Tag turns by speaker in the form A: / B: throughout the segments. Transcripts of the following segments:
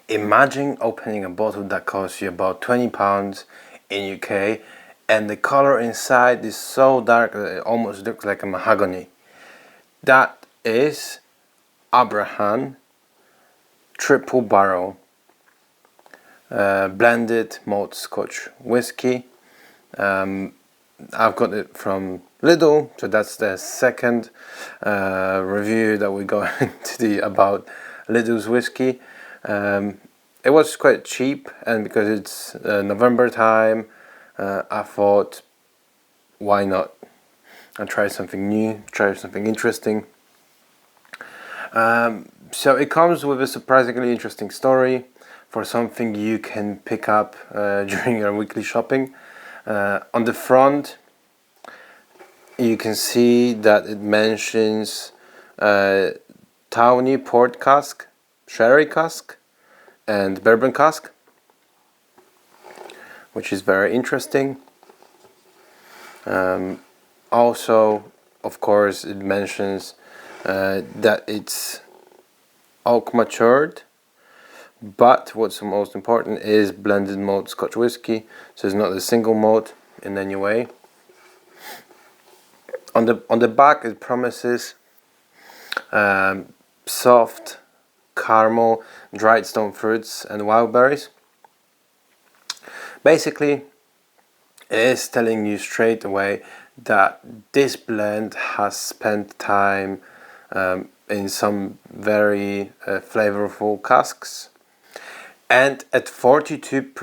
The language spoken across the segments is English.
A: Imagine opening a bottle that costs you about £20 in UK, and the color inside is so dark that it almost looks like a mahogany. That is Abrachan Triple Barrel blended malt Scotch whiskey. I've got it from Lidl, so that's the second review that we go into about Lidl's whiskey. It was quite cheap, and because it's November time, I thought, why not? And try something new, try something interesting. So it comes with a surprisingly interesting story for something you can pick up during your weekly shopping. On the front, you can see that it mentions tawny port cask, sherry cask, and bourbon cask, which is very interesting. Also, of course, it mentions that it's oak matured, but what's most important is blended malt Scotch whiskey, so it's not a single malt in any way. On the back, it promises soft caramel, dried stone fruits, and wild berries. Basically, it is telling you straight away that this blend has spent time in some very flavorful casks, and at 42%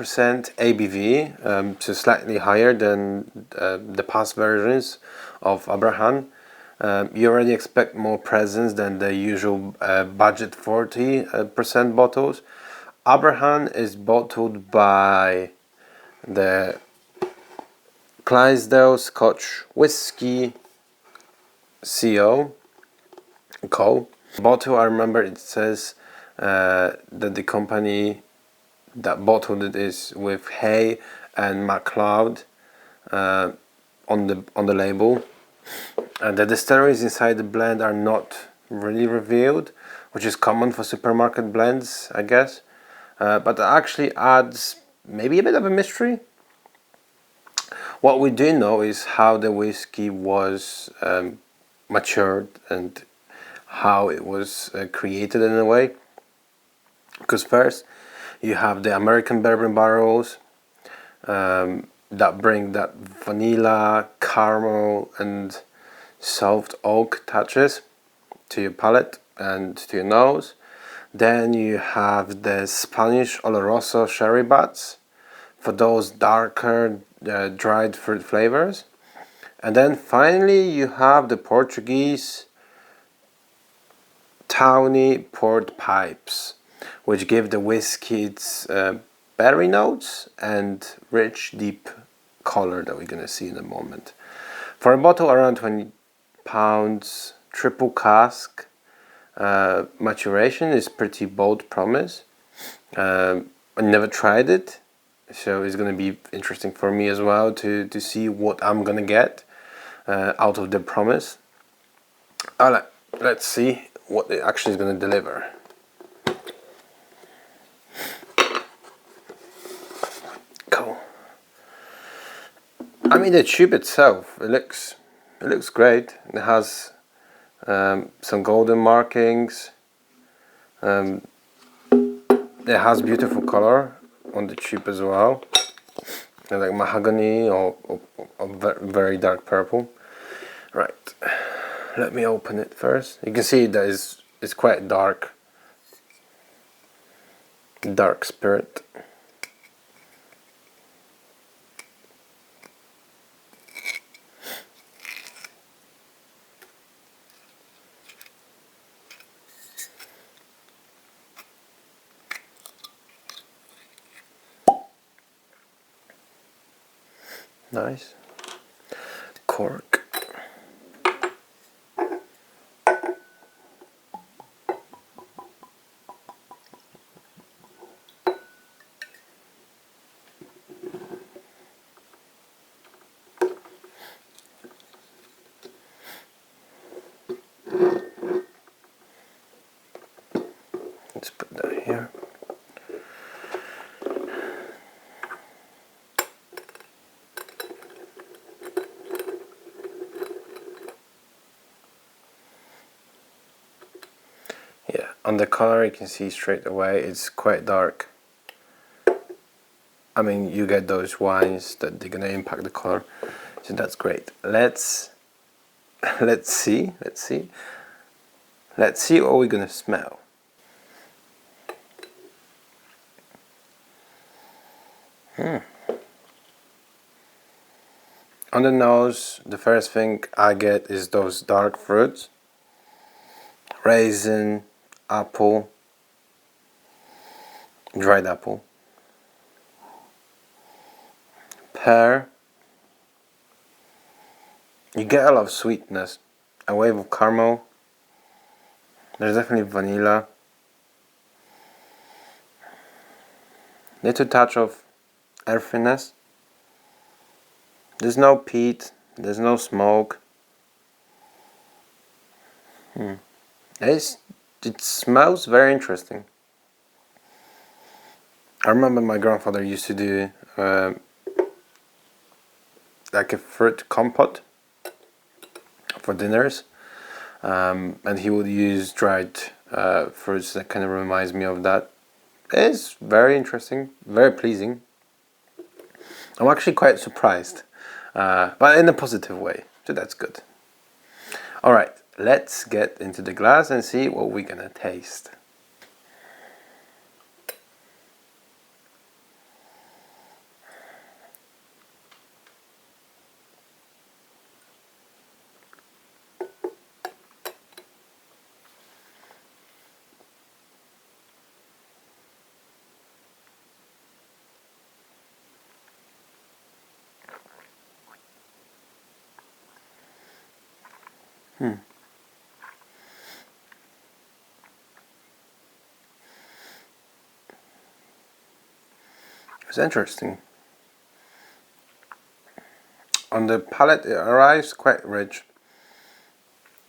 A: ABV, so slightly higher than the past versions of Abrachan. You already expect more presence than the usual budget 40% bottles. Abrachan is bottled by the Clydesdale Scotch Whisky Co. Bottle, I remember it says that the company that bottled it is with Hay and MacLeod on the label. The distilleries inside the blend are not really revealed, which is common for supermarket blends, I guess. But it actually adds maybe a bit of a mystery. What we do know is how the whiskey was matured and how it was created in a way. Because first, you have the American bourbon barrels that bring that vanilla, caramel, and soft oak touches to your palate and to your nose. Then you have the Spanish Oloroso sherry butts for those darker dried fruit flavors. And then finally you have the Portuguese tawny port pipes, which give the whiskey its berry notes and rich deep color that we're going to see in a moment. For a bottle around £20, triple cask maturation is pretty bold promise. I never tried it, so it's going to be interesting for me as well to see what I'm going to get out of the promise. Alright, let's see what it actually is going to deliver. Cool. I mean, the tube itself, it looks great. It has some golden markings. It has beautiful color on the tube as well, like mahogany or very dark purple. Right, let me open it first. You can see that it's quite dark spirit. Nice. Cork. Let's put that here. On the color you can see straight away it's quite dark. I mean, you get those wines that they're gonna impact the color, so that's great. Let's see what we're gonna smell. On the nose, the first thing I get is those dark fruits. Raisin, apple, dried apple, pear. You get a lot of sweetness, a wave of caramel. There's definitely vanilla. Little touch of earthiness. There's no peat, there's no smoke. It smells very interesting. I remember my grandfather used to do like a fruit compote for dinners, and he would use dried fruits. That kind of reminds me of that. It's very interesting, very pleasing. I'm actually quite surprised, but in a positive way, so that's good. Alright, let's get into the glass and see what we're gonna taste. It's interesting. On the palate, it arrives quite rich.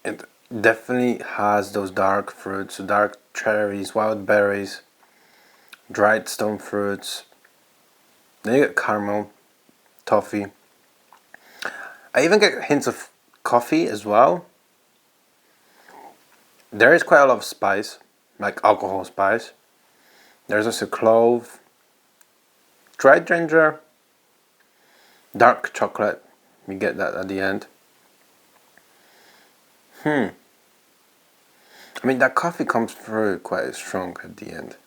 A: It definitely has those dark fruits, dark cherries, wild berries, dried stone fruits. Then you get caramel, toffee. I even get hints of coffee as well. There is quite a lot of spice, like alcohol spice. There's also clove, dried ginger, dark chocolate. You get that at the end. I mean, that coffee comes through quite strong at the end.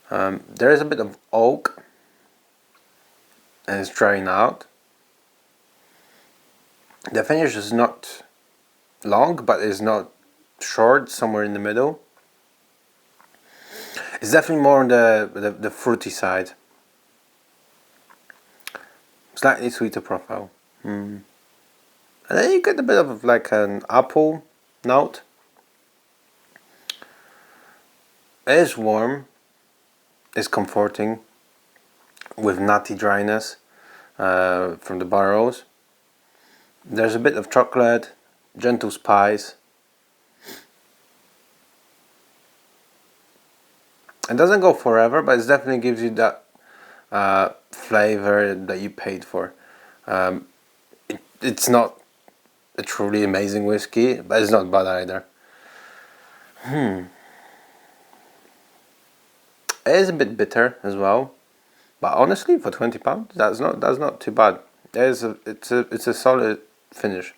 A: There is a bit of oak, and it's drying out. The finish is not long, but it's not short, somewhere in the middle. It's definitely more on the fruity side. Slightly sweeter profile. And then you get a bit of like an apple note. It is warm. It's comforting, with nutty dryness from the barrels. There's a bit of chocolate, gentle spice. It doesn't go forever, but it definitely gives you that flavor that you paid for. It's not a truly amazing whiskey, but it's not bad either. It is a bit bitter as well, but honestly, for £20, that's not too bad. It's a solid finish.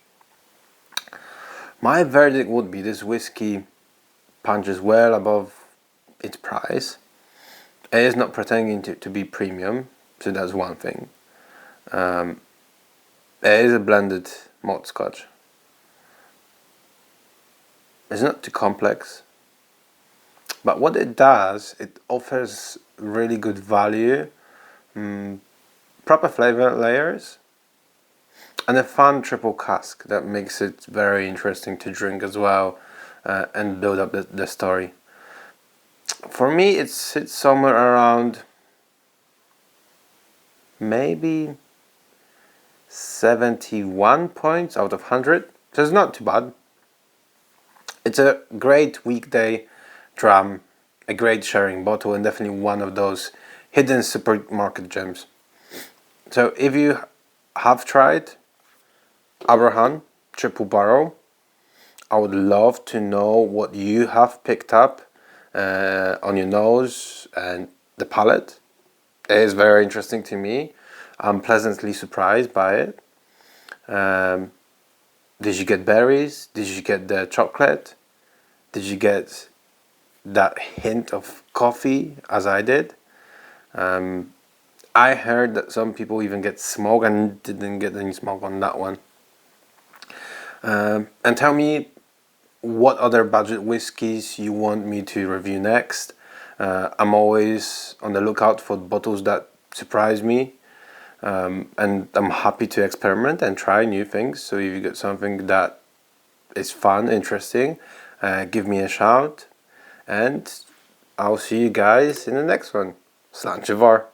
A: My verdict would be this whiskey punches well above its price. It is not pretending to be premium, so that's one thing. It is a blended malt Scotch. It's not too complex, but what it does, it offers really good value, proper flavor layers, and a fun triple cask that makes it very interesting to drink as well, and build up the story. For me, it sits somewhere around maybe 71 points out of 100, so it's not too bad. It's a great weekday dram, a great sharing bottle, and definitely one of those hidden supermarket gems. So if you have tried Abrachan Triple Barrel, I would love to know what you have picked up on your nose and the palate. It is very interesting to me. I'm pleasantly surprised by it. Did you get berries? Did you get the chocolate? Did you get that hint of coffee as I did? I heard that some people even get smoke, and didn't get any smoke on that one. And tell me what other budget whiskies you want me to review next. I'm always on the lookout for bottles that surprise me, and I'm happy to experiment and try new things. So if you get something that is fun, interesting, give me a shout, and I'll see you guys in the next one. Slanchevar.